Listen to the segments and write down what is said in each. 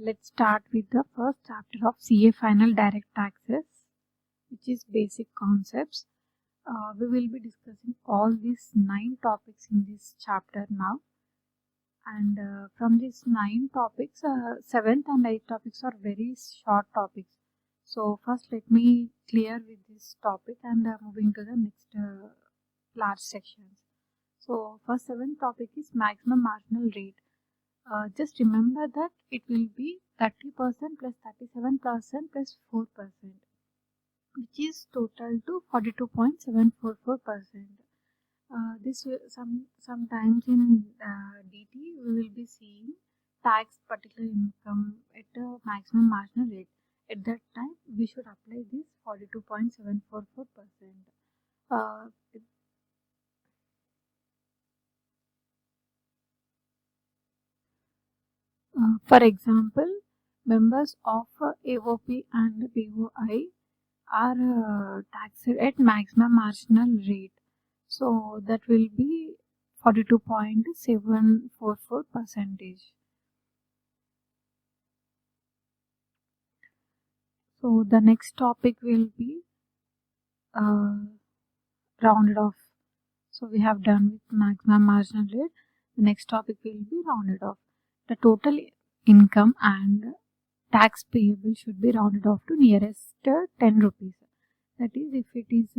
Let's start with the first chapter of CAFINAL direct taxes, which is basic concepts. We will be discussing all these 9 topics in this chapter now. And from these 9 topics, 7th and 8th topics are very short topics. So first let me clear with this topic and moving to the next large sections. So first 7th topic is maximum marginal rate. Just remember that it will be 30% plus 37% plus 4%, which is total to 42.744%. This will sometimes in DT we will be seeing tax particular income at a maximum marginal rate. At that time we should apply this 42.744%. For example, members of AOP and BOI are taxed at maximum marginal rate. So that will be 42.744%. So the next topic will be rounded off. So we have done with maximum marginal rate. The next topic will be rounded off. The total income and tax payable should be rounded off to nearest 10 rupees. That is, if it is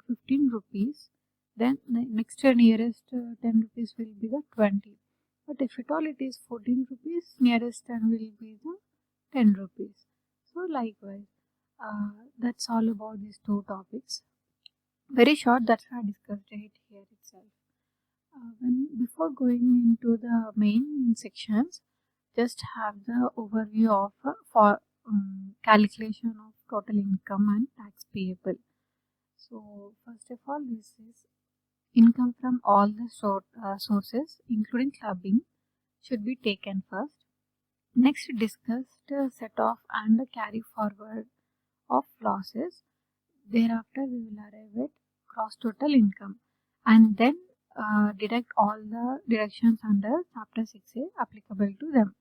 15 rupees, then the next nearest 10 rupees will be the 20. But if at all it is 14 rupees, nearest 10 will be the 10 rupees. So likewise, that's all about these 2 topics. Very short, that's why I discussed it here itself. Before going into the main sections, just have the overview of calculation of total income and tax payable. So first of all, this is income from all the sources including clubbing should be taken first. Next, discussed set off and carry forward of losses. Thereafter we will arrive at gross total income and then deduct all the deductions under chapter 6A applicable to them.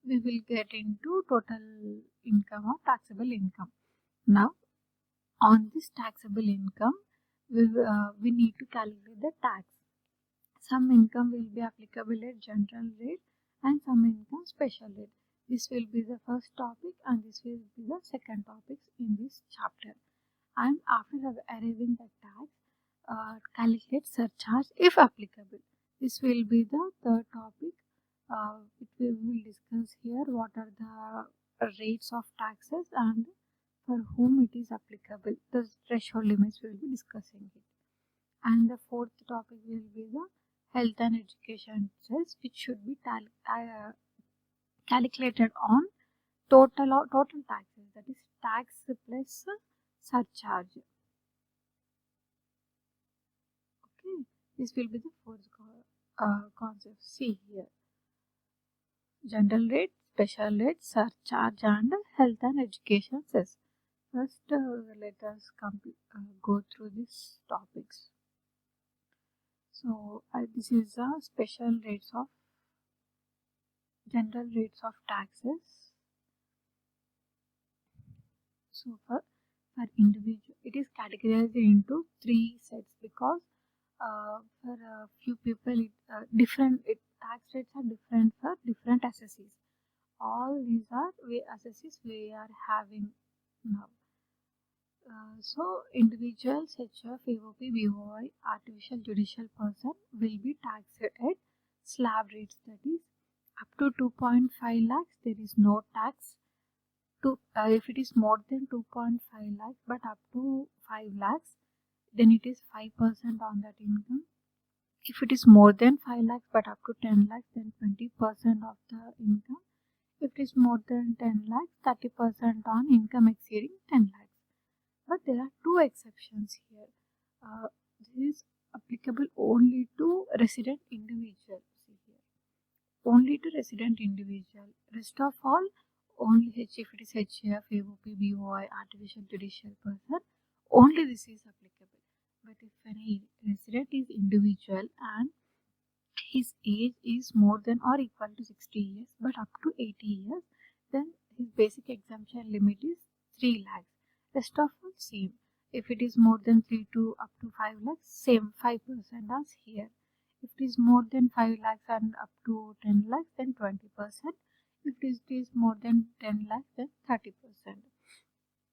We will get into total income or taxable income. Now on this taxable income we need to calculate the tax. Some income will be applicable at general rate and some income special rate. This will be the first topic and this will be the second topic in this chapter. And after arriving at tax, calculate surcharge if applicable. This will be the third topic. We will discuss here what are the rates of taxes and for whom it is applicable. The threshold limits we will be discussing it. And the fourth topic will be the health and education cess, which should be calculated on total taxes, that is tax plus surcharge. Okay, this will be the fourth concept. See here, general rate, special rate, surcharge and health and education cess. First let us go through these topics. So this is the special rates of general rates of taxes. So for individual, it is categorized into 3 sets because for a few people tax rates are different for different assessees. All these are assessees we are having now. So individuals, HF, AOP, BOI, artificial judicial person will be taxed at slab rates, that is up to 2.5 lakhs there is no tax. If it is more than 2.5 lakhs but up to 5 lakhs then it is 5% on that income. If it is more than 5 lakhs but up to 10 lakhs then 20% of the income. If it is more than 10 lakhs 30% on income exceeding 10 lakhs. But there are 2 exceptions here. This is applicable only to resident individual. See here, only to resident individual. Rest of all, only if it is HF, AOP, BOI, artificial judicial person, only this is applicable. But if any resident is individual and his age is more than or equal to 60 years but up to 80 years, then his basic exemption limit is 3 lakhs. Rest of all same. If it is more than 3 to up to 5 lakhs, same 5% as here. If it is more than 5 lakhs and up to 10 lakhs, then 20%. If it is more than 10 lakhs, then 30%.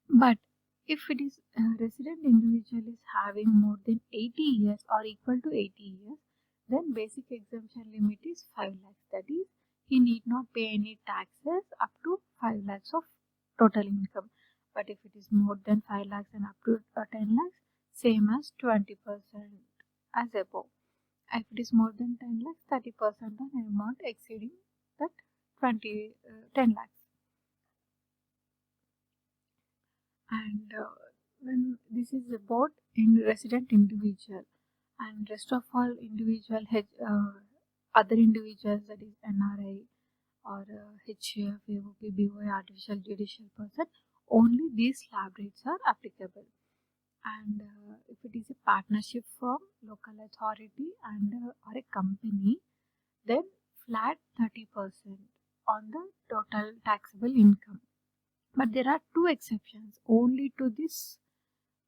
But if it is a resident individual is having more than 80 years or equal to 80 years, then basic exemption limit is 5 lakhs. That is, he need not pay any taxes up to 5 lakhs of total income. But if it is more than 5 lakhs and up to 10 lakhs, same as 20% as above. If it is more than 10 lakhs, 30% on amount exceeding that 10 lakhs. And when this is about in resident individual, and rest of all individual other individuals, that is NRI or HUF, AOP, BOI, artificial judicial person, only these slab rates are applicable. And if it is a partnership firm, local authority, and or a company, then flat 30% on the total taxable income. But there are two exceptions only to this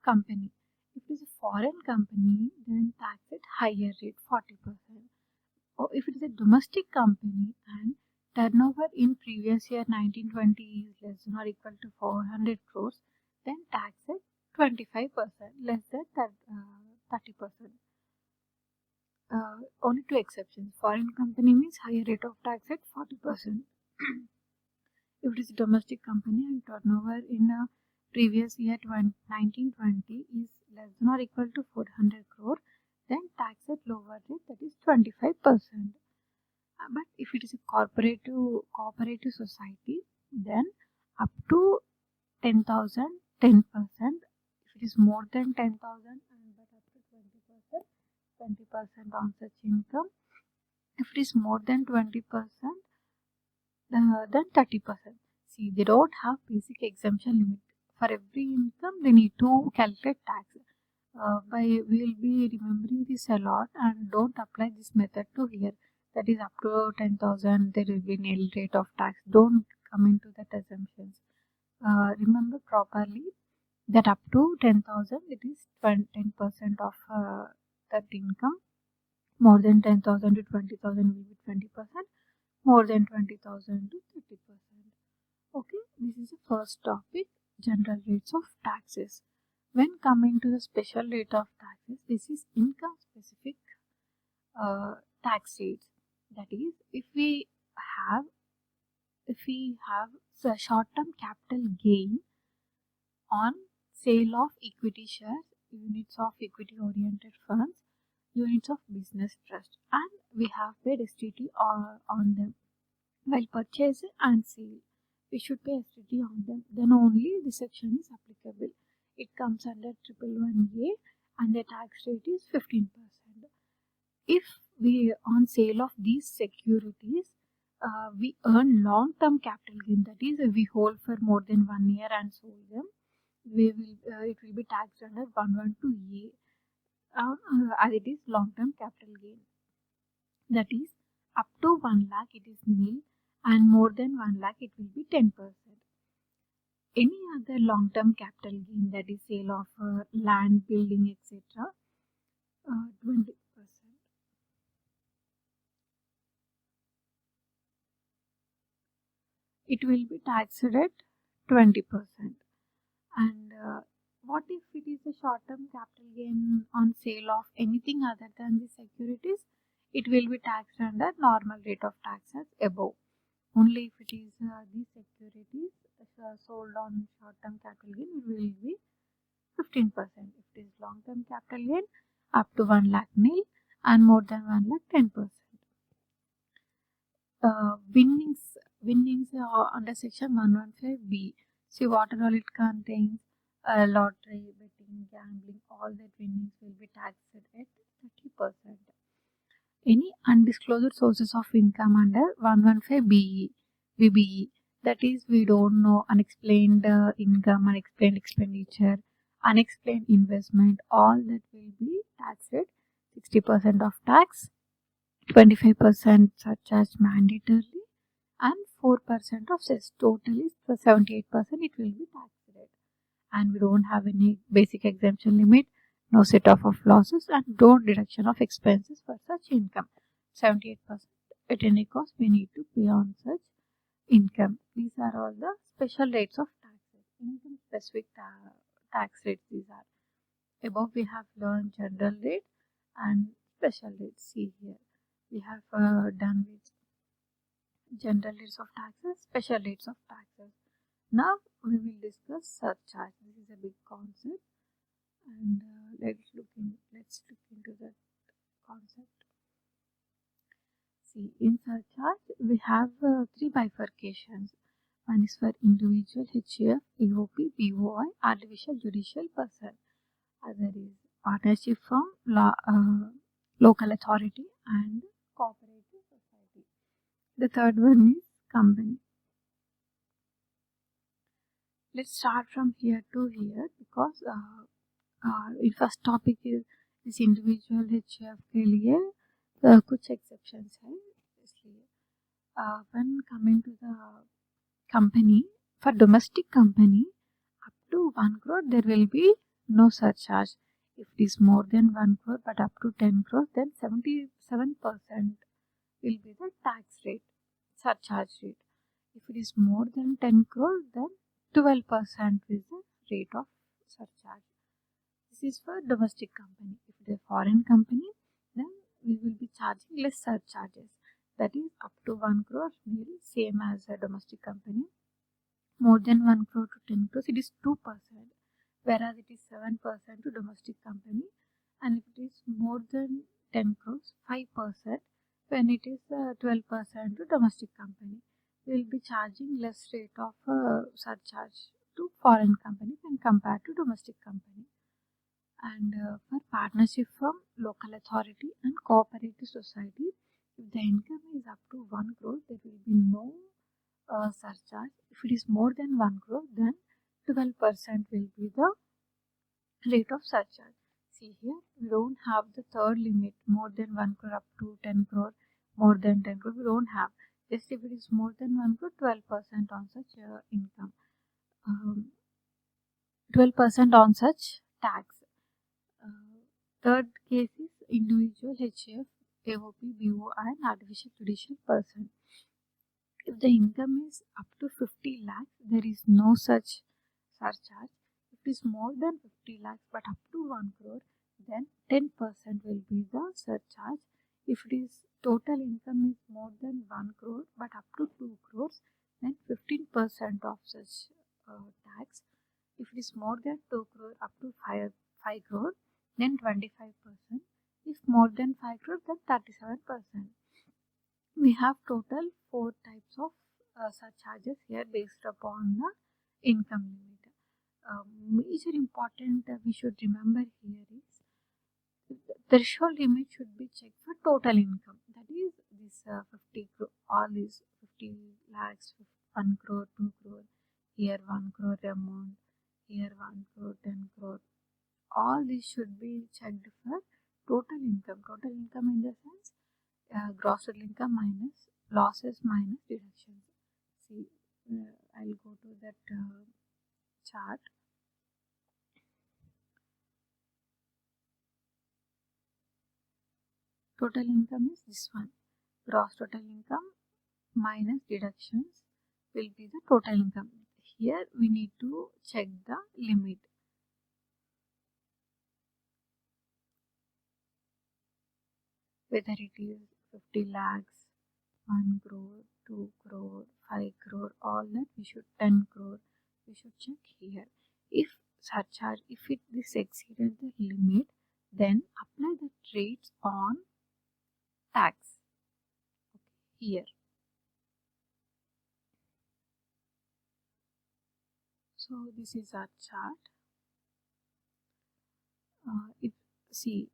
company. If it is a foreign company, then tax at higher rate 40%. Or if it is a domestic company and turnover in previous year 1920 is less than or equal to 400 crores, then tax at 25%, less than 30%. Only two exceptions. Foreign company means higher rate of tax at 40%. If it is a domestic company and turnover in a previous year 1920 is less than or equal to 400 crore, then tax at lower rate, that is 25%. But if it is a cooperative society, then up to 10,000, 10%. If it is more than 10,000 and but up to 20% on such income. If it is more than 20%, then 30%. See, they don't have basic exemption limit. For every income, they need to calculate tax. We will be remembering this a lot, and don't apply this method to here. That is up to 10,000, there will be nil rate of tax. Don't come into that assumptions. Remember properly that up to 10,000, it is 10% of that income. More than 10,000 to 20,000 will be 20%. More than 20,000 to 30%. Okay, this is the first topic, general rates of taxes. When coming to the special rate of taxes, this is income specific tax rates. That is, if we have the short-term capital gain on sale of equity shares, units of equity-oriented funds, units of business trust, and we have paid STT on them while purchase and sale. We should pay STT on them. Then only this section is applicable. It comes under 111A and the tax rate is 15%. If we on sale of these securities, we earn long-term capital gain. That is, we hold for more than 1 year and sold them. It will be taxed under 112A. As it is long-term capital gain. That is, up to 1 lakh it is nil, and more than 1 lakh it will be 10%. Any other long-term capital gain, that is sale of land, building, etc., 20%. It will be taxed at 20%. And what if it is a short-term capital gain on sale of anything other than the securities? It will be taxed under normal rate of tax as above. Only if it is these securities sold on short-term capital gain, it will be 15%. If it is long-term capital gain, up to 1 lakh nil, and more than 1 lakh 10%. Winnings under section 115B. See what all it contains. Lottery, betting, gambling, all that winnings will be taxed at 30%. Any undisclosed sources of income under 115BE, VBE, that is, we don't know, unexplained income, unexplained expenditure, unexplained investment, all that will be taxed at 60% of tax. 25% surcharge mandatorily, and 4% of cess. Totally 78% it will be tax rate. And we don't have any basic exemption limit, no set off of losses, and no deduction of expenses for such income. 78% at any cost we need to pay on such income. These are all the special rates of taxes, income specific tax rates. These are above we have learned general rate and special rates. See here we have done with general rates of taxes, special rates of taxes. Now we will discuss surcharge. This is a big concept, and let's look into that concept. See, in surcharge we have three bifurcations. One is for individual HUF, EOP, BOI, artificial judicial person. Other is partnership firm, local authority, and cooperative society. The third one is company. Let's start from here to here because in first topic is this individual HUF के लिए कुछ exceptions है, इसलिए when coming to the company, for domestic company up to 1 crore there will be no surcharge. If it is more than 1 crore but up to 10 crore, then 77% will be the tax rate, surcharge rate. If it is more than 10 crore, then 12% is the rate of surcharge. This is for domestic company. If it is a foreign company, then we will be charging less surcharges. That is up to 1 crore, nearly same as a domestic company. More than 1 crore to 10 crores, it is 2%, whereas it is 7% to domestic company. And if it is more than 10 crores, 5%, when it is 12% to domestic company. We will be charging less rate of surcharge to foreign company when compared to domestic company. And for partnership firm, local authority, and cooperative society, if the income is up to 1 crore, there will be no surcharge. If it is more than 1 crore, then 12% will be the rate of surcharge. See here, we don't have the third limit, more than 1 crore up to 10 crore, more than 10 crore, we don't have. Just if it is more than 1 crore, 12% on such income. 12% on such tax. Third case is individual HUF, AOP, BOI, and artificial judicial person. If the income is up to 50 lakhs, there is no such surcharge. If it is more than 50 lakhs but up to 1 crore, then 10% will be the surcharge. If it is total income is more than 1 crore but up to 2 crores, then 15% of such tax. If it is more than 2 crore up to 5 crore, then 25%. If more than 5 crore, then 37%. We have total 4 types of surcharges here based upon the income limit. Major important we should remember here is the threshold limit should be checked for total income. That is this 50 crore, all these 50 lakhs, 1 crore, 2 crore, here 1 crore amount, here 1 crore, 10 crore. All these should be checked for total income. Total income in the sense gross total income minus losses minus deductions. See, I'll go to that chart. Total income is this one. Gross total income minus deductions will be the total income. Here we need to check the limit. Whether it is 50 lakhs, 1 crore, 2 crore, 5 crore, all that we should 10 crore, we should check here. If surcharge, if this exceeded the limit, then apply the rates on tax here. So this is our chart. If see,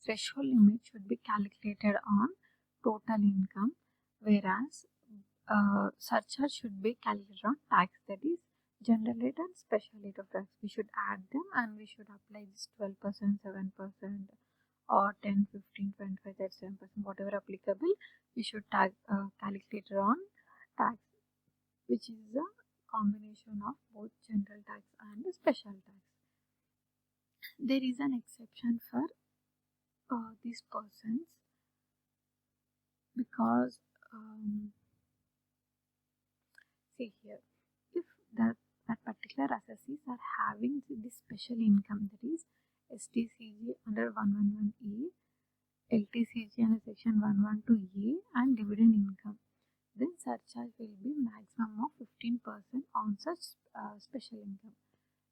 threshold limit should be calculated on total income, whereas surcharge should be calculated on tax, that is general rate and special rate of tax. We should add them and we should apply this 12%, 7%, or 10, 15, 25, 37%, whatever applicable, we should tag calculator on tax, which is a combination of both general tax and special tax. There is an exception for these persons because see here, if that particular assessees are having this special income, that is STCG under 111A, LTCG under section 112A and dividend income, then surcharge will be maximum of 15% on such special income.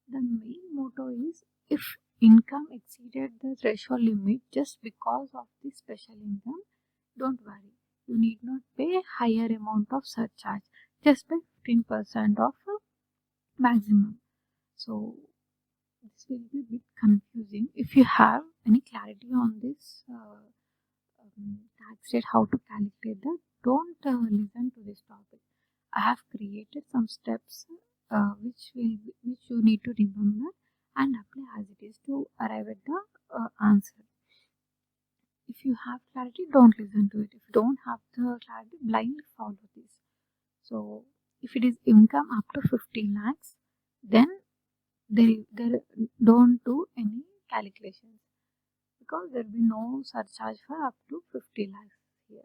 The main motto is, if income exceeded the threshold limit just because of the special income, don't worry, you need not pay higher amount of surcharge, just pay 15% of maximum. So this will be a bit confusing. If you have any clarity on this tax rate, how to calculate that, don't listen to this topic. I have created some steps which you need to remember and apply as it is to arrive at the answer. If you have clarity, don't listen to it. If you don't have the clarity, blindly follow this. So if it is income up to 50 lakhs, then they don't do any calculations because there will be no surcharge for up to 50 lakhs here.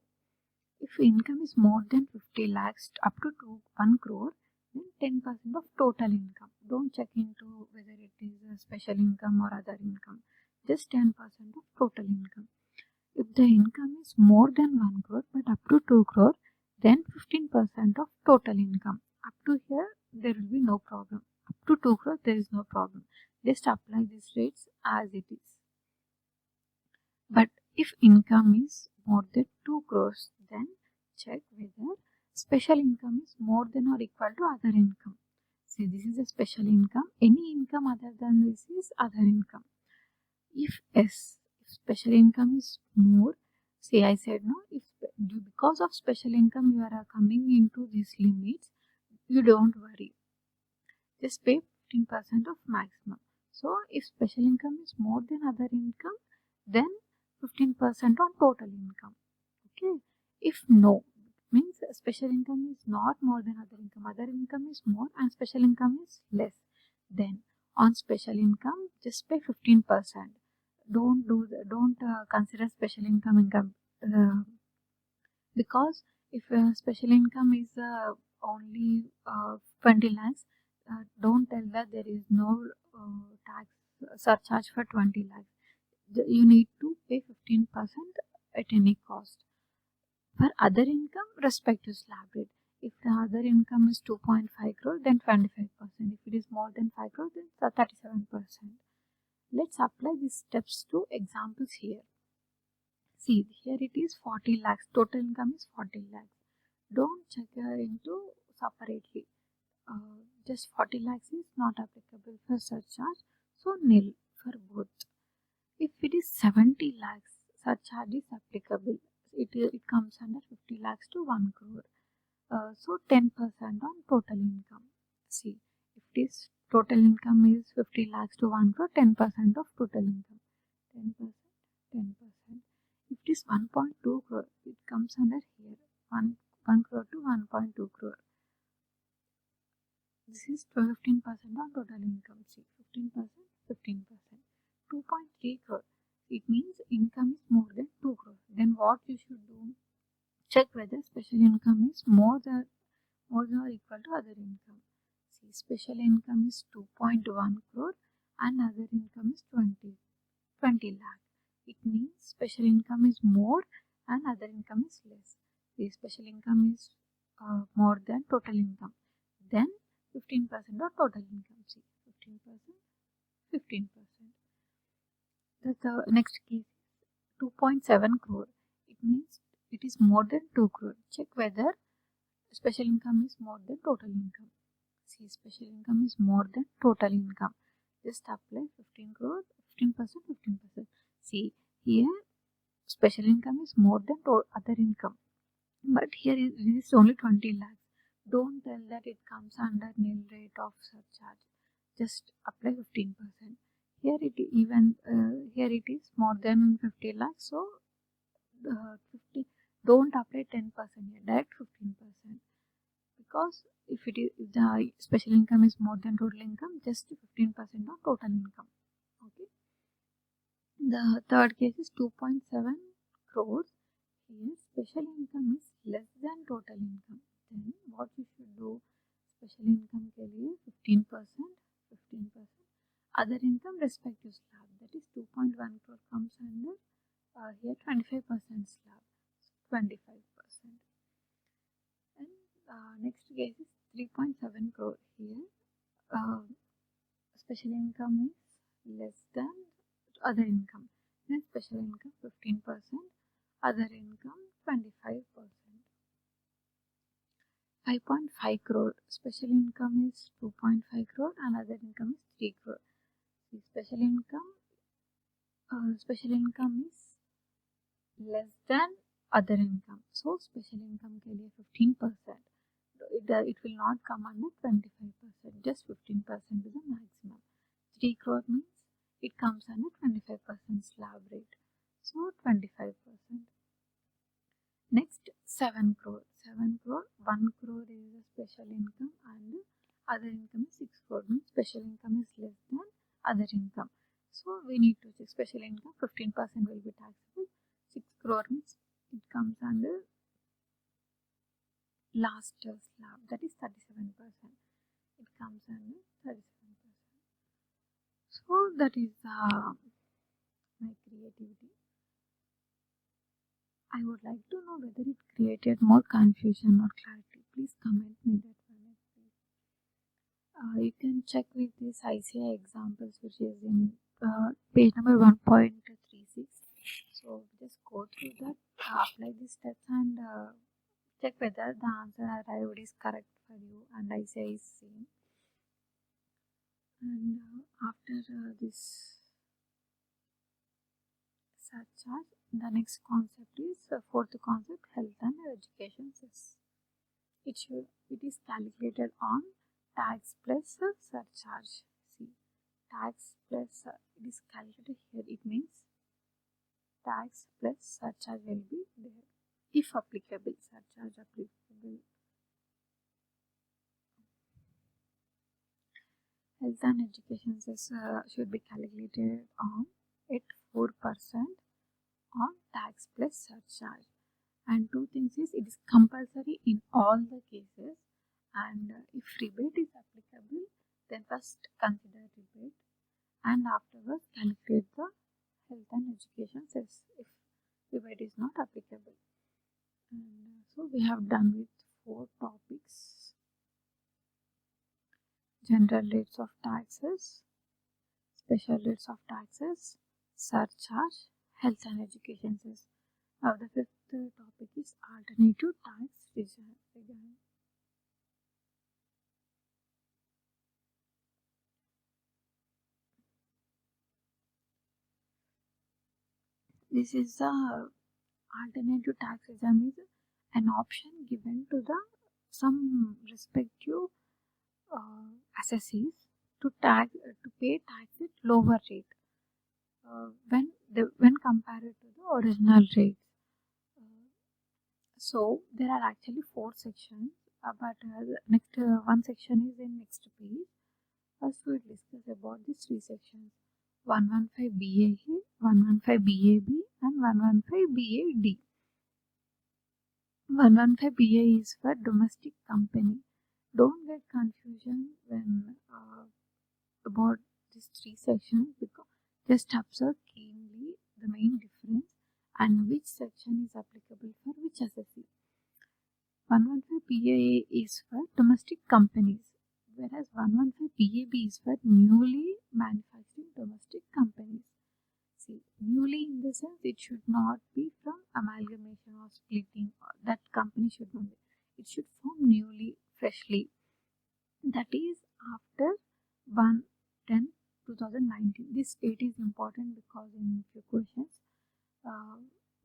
If income is more than 50 lakhs up to 1 crore, then 10% of total income. Don't check into whether it is a special income or other income. Just 10% of total income. If the income is more than 1 crore but up to 2 crore, then 15% of total income. Up to here, there will be no problem. Up to 2 crore, there is no problem. Just apply these rates as it is. But if income is more than 2 crores, then check whether special income is more than or equal to other income. See, this is a special income. Any income other than this is other income. If special income is more, say I said no, if because of special income you are coming into these limits, you don't worry. Just pay 15% of maximum. So if special income is more than other income, then 15% on total income. Okay. If no, means special income is not more than other income is more and special income is less, then on special income just pay 15%. Don't consider special income because if special income is only 20 lakhs, don't tell that there is no tax surcharge for 20 lakhs. You need to pay 15% at any cost. For other income, respective slab rate. If the other income is 2.5 crore, then 25%. If it is more than 5 crore, then 37%. Let's apply these steps to examples here. See, here it is 40 lakhs. Total income is 40 lakhs. Don't check into separately. Just 40 lakhs is not applicable for surcharge. So, nil for both. If it is 70 lakhs, surcharge is applicable. It comes under 50 lakhs to 1 crore. So 10% on total income. See, if it is total income is 50 lakhs to 1 crore, 10% of total income. 10%. If it is 1.2 crore, it comes under here. 1 crore to 1.2 crore. This is 15% on total income. See, 15%, 15%. 2.3 crore. It means income is more than 2 crore. Then what you should do? Check whether special income is more than or equal to other income. See, special income is 2.1 crore and other income is 20 lakh. It means special income is more and other income is less. The special income is more than total income. Then 15% of total income. See, 15%, 15%. The next case, 2.7 crore. It means it is more than 2 crore. Check whether special income is more than total income. See, special income is more than total income. Just apply 15 crore, 15%, 15%. See, here special income is more than other income. But here it is only 20 lakhs. Don't tell that it comes under nil rate of surcharge. Just apply 15%. here it is more than 50 lakhs, so 50 don't apply 10% here, direct 15%, because if the special income is more than total income, just 15% of total income. Okay. The third case is 2.7 crores. Here special income is less than total income. Then what you should do? Special income के लिए 15%. Other income respective slab, that is 2.1 crore comes under here 25% slab, 25%. And next case is 3.7 crore. Here special income is less than other income. Then special income 15%, other income 25%. 5.5 crore. Special income is 2.5 crore and other income is 3 crore. The special income is less than other income. So special income के लिए 15%. It will not come under 25%. Just 15% is the maximum. 3 crore means it comes under 25% slab rate. So 25%. Next 7 crore. 7 crore. 1 crore is a special income and other income is 6 crore. Means special income is less than other income. So we need to check special income. 15% will be taxable. 6 crore means it comes under last slab, that is 37%. It comes under 37%. So that is my creativity. I would like to know whether it created more confusion or clarity. Please comment me that one. You can check with this ICI examples, which is in page number 1.36. So just go through that, apply these steps, and check whether the answer arrived is correct for you and ICI is same. And after this surcharge, the next concept is fourth concept, health and education cess. It is calculated on tax plus surcharge. See, tax plus it is calculated here. It means tax plus surcharge will be there, if applicable. Surcharge applicable. Health and education cess should be calculated on at 4% on tax plus surcharge. And two things is, it is compulsory in all the cases, and if rebate is applicable, then first consider rebate and afterwards calculate the health and education cess if rebate is not applicable. And so we have done with 4 topics: general rates of taxes, special rates of taxes, surcharge, health and education cess. Now the 5th topic is alternative tax regime. This is the alternative tax regime, is an option given to the some respective assessees to pay tax at lower rate when compared to the original rates. So there are actually 4 sections, but the next one section is in next page. First we will discuss about these 3 sections: 115 BAA, 115 BAB and 115 BAD. 115 BA is for domestic company. Don't get confusion when about these 3 sections, because just observe keenly the main difference and which section is applicable for which assessee. 115 BA is for domestic companies, whereas 115 BAB is for newly manufacturing domestic companies. See, newly in the sense it should not be from amalgamation or splitting. That company should not be. It should form newly, freshly. That is after 1/10/2019. This date is important because in few questions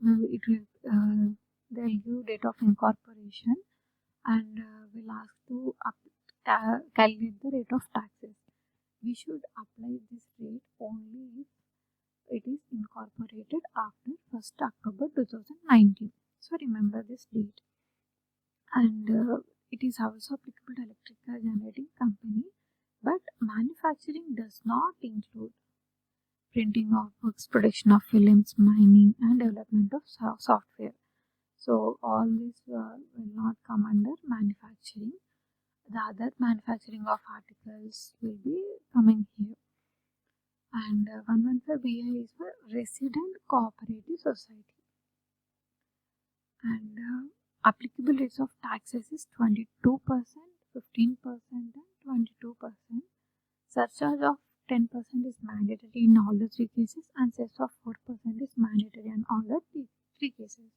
they'll give date of incorporation and will ask to calculate the rate of taxes. we should apply this rate only if it is incorporated after 1st October 2019. So remember this date. And it is also applicable to electrical generating company, but manufacturing does not include printing of books, production of films, mining, and development of software. So all this will not come under manufacturing. The other manufacturing of articles will be coming here. And 115BI is for resident cooperative society. And applicable rates of taxes is 22%, 15%, and 22%. Surcharge of 10% is mandatory in all the 3 cases, and cess of 4% is mandatory in all the 3 cases.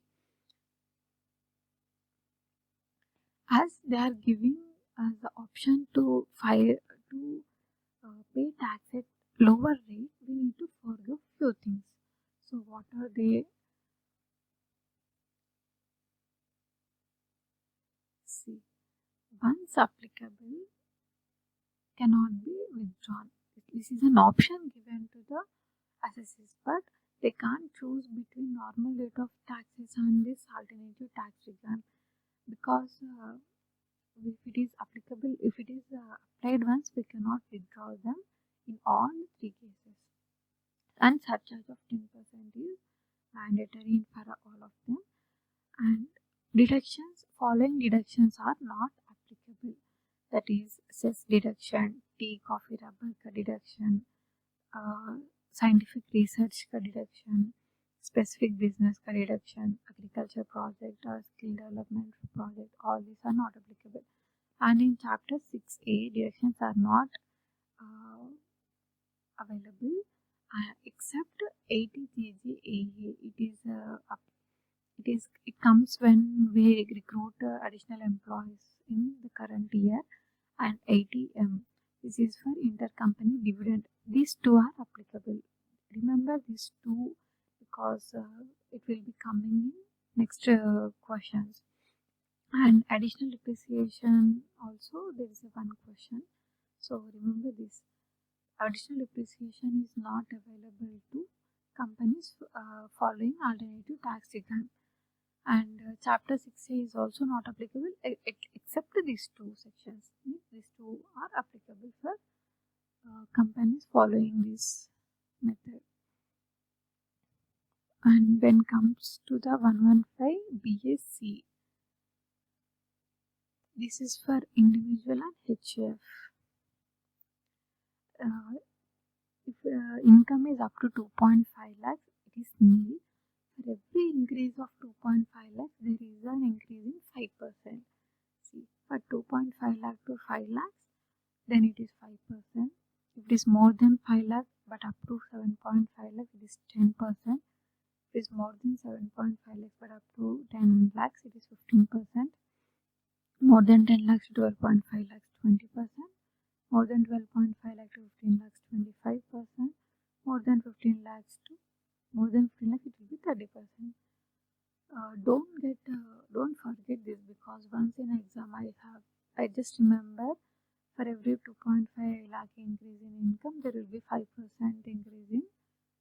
As they are giving us the option to pay tax at lower rate, we need to forego few things. So what are they? See, once applicable cannot be withdrawn. This is an option given to the assessors, but they can't choose between normal rate of taxes and this alternative tax regime, because if it is applicable, if it is applied once, we cannot withdraw them in all 3 cases. And surcharge of 10% is mandatory for all of them. And deductions, following deductions are not applicable. That is cess deduction, tea, coffee, rubber deduction, scientific research deduction, specific business deduction, agriculture project or skill development project, all these are not applicable. And in chapter 6A, deductions are not available except LTCG AA. It comes when we recruit additional employees in the current year, and ATM. This is for intercompany dividend. These two are applicable. Remember these two because it will be coming in next questions. And additional depreciation also, there is one question. So remember this. Additional depreciation is not available to companies following alternative tax regime. And chapter 6A is also not applicable except these two sections. These two are applicable for companies following this method. And when comes to the 115 BSc, this is for individual and HUF. If income is up to 2.5 lakhs, it is nil. For every increase of 2.5 lakhs, there is an increase in 5%. See, for 2.5 lakh to 5 lakhs, then it is 5%. If it is more than 5 lakhs but up to 7.5 lakhs, it is 10%. If it is more than 7.5 lakhs but up to 10 lakhs, it is 15%. More than 10 lakhs to 12.5 lakhs, 20%. More than 12.5 lakhs to 15 lakhs, 25%. More than 15 lakhs, it will be 30%. Don't forget this, because once in exam I just remember for every 2.5 lakh increase in income, there will be 5% increase in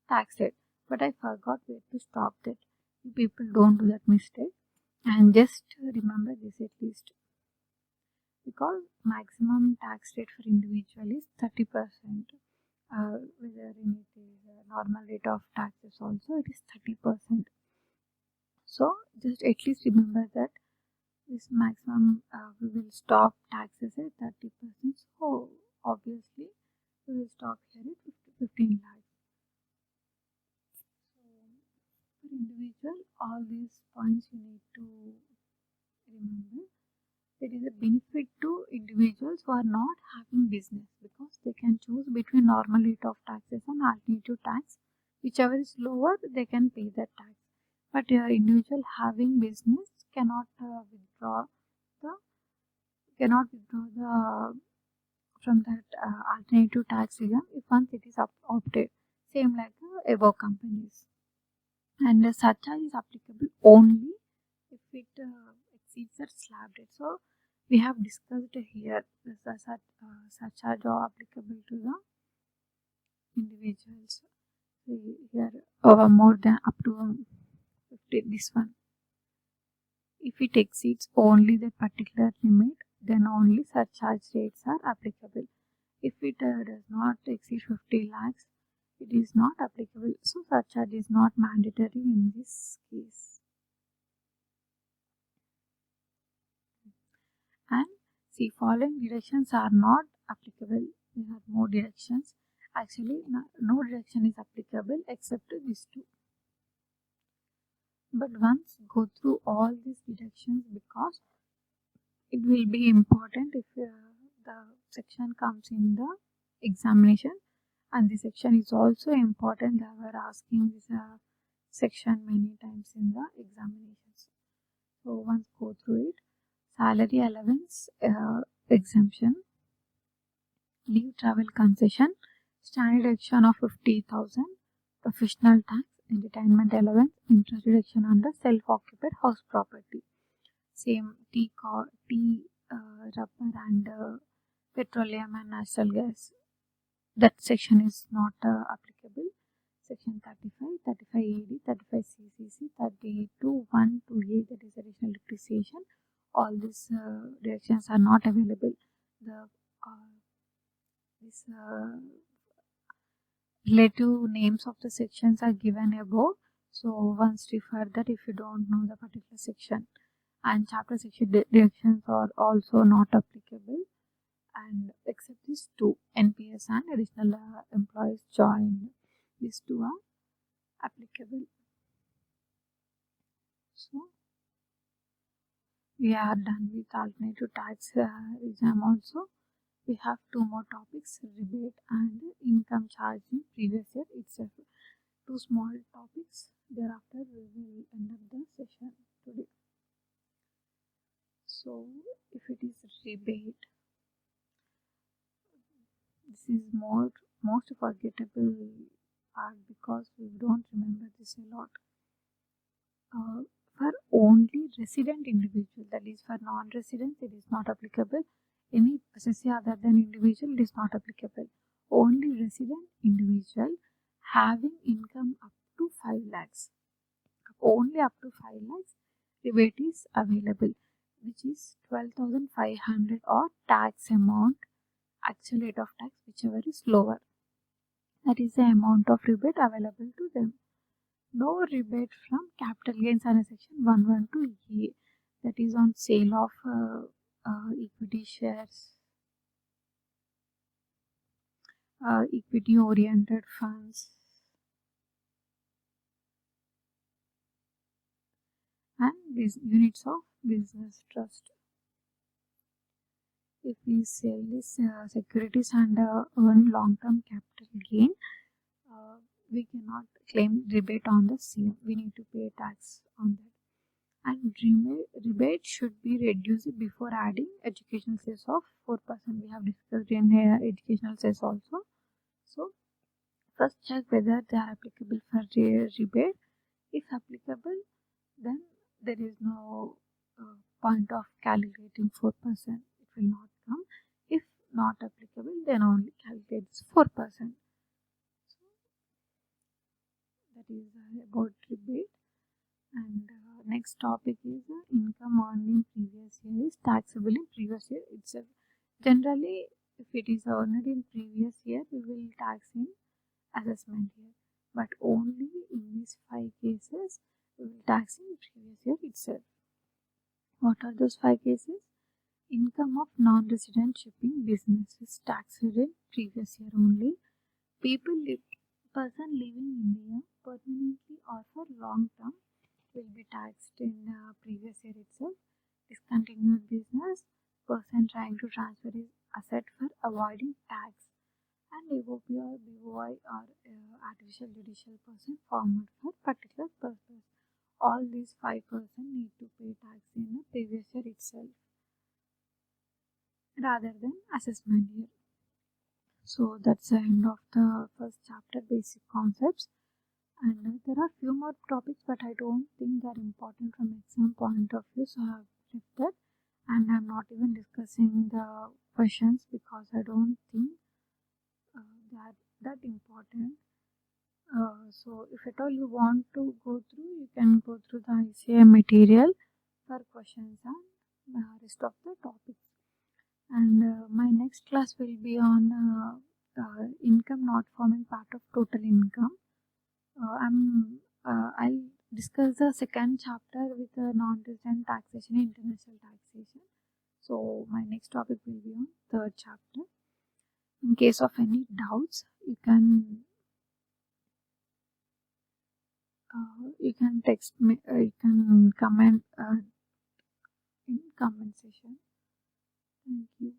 tax rate. But I forgot where to stop that. You people don't do that mistake, and just remember this at least. Because maximum tax rate for individual is 30%. Whether it is normal rate of taxes also, it is 30%. So just at least remember that this maximum we will stop taxes at 30%. So obviously we will stop here at 15 lakhs. So for individual, all these points you need to remember. There is a benefit to individuals who are not having business, because they can choose between normal rate of taxes and alternative tax. Whichever is lower, they can pay that tax. But individual having business cannot withdraw from that alternative tax regime if once it is opted. Same like the above companies. And the surcharge is applicable only if it exceeds the slab rate. So We have discussed here the surcharge are applicable to the individuals. Here more than up to 50, this one. If it exceeds only the particular limit, then only surcharge rates are applicable. If it does not exceed 50 lakhs, it is not applicable. So surcharge is not mandatory in this case. And see, following deductions are not applicable. We have more deductions. Actually, no deduction is applicable except these two. But once go through all these deductions, because it will be important if the section comes in the examination, and the section is also important. They were asking this section many times in the examinations. So once go through it. Salary allowance exemption, leave travel concession, standard deduction of 50,000, professional tax, entertainment allowance, interest deduction on the self-occupied house property. Same rubber and petroleum and natural gas. That section is not applicable. Section 35, 35AD, 35 CCC, 32, 1 to 8, that is additional depreciation. All these directions are not available. These relative names of the sections are given above. So once refer that if you don't know the particular section. And chapter section directions are also not applicable. And except these two, NPS and additional employees joined. These two are applicable. So we are done with alternative tax exam also. We have two more topics, rebate and income charge in previous year itself. Two small topics. Thereafter we will end up the session today. So if it is rebate, this is most forgettable part because we don't remember this a lot. For only resident individual, that is for non-residents, it is not applicable. Any assessee other than individual, it is not applicable. Only resident individual having income up to 5 lakhs. Only up to 5 lakhs, rebate is available, which is 12,500 or tax amount, actual rate of tax, whichever is lower. That is the amount of rebate available to them. No rebate from capital gains under section 112A, that is on sale of equity shares, equity oriented funds, and these units of business trust. If we sell these securities and earn long-term capital gain, we cannot claim rebate on the same. We need to pay tax on that. And rebate should be reduced before adding educational cess of 4%. We have discussed in educational cess also. So first check whether they are applicable for rebate. If applicable, then there is no point of calculating 4%. It will not come. If not applicable, then only calculate 4%. So that is about rebate. And next topic is income earned in previous year is taxable in previous year itself. Generally, if it is earned in previous year, we will tax in assessment year. But only in these 5 cases, we will tax in previous year itself. What are those 5 cases? Income of non-resident shipping business is taxed in previous year only. Person living in India permanently or for long term will be taxed in previous year itself. Discontinued business, person trying to transfer his asset for avoiding tax, and AOP or BOI or artificial judicial person formed for particular purpose. All these 5% need to pay tax in the previous year itself rather than assessment year. So that's the end of the first chapter, basic concepts. And there are few more topics, but I don't think they are important from exam point of view, so I have left that. and I'm not even discussing the questions because I don't think they are that important. So if at all you want to go through, you can go through the ICA material for questions and rest of the topics. And my next class will be on income not forming part of total income. I'll discuss the second chapter with non-resident taxation and international taxation. So my next topic will be on third chapter. In case of any doubts, you can text me. You can comment in comment section. Thank you.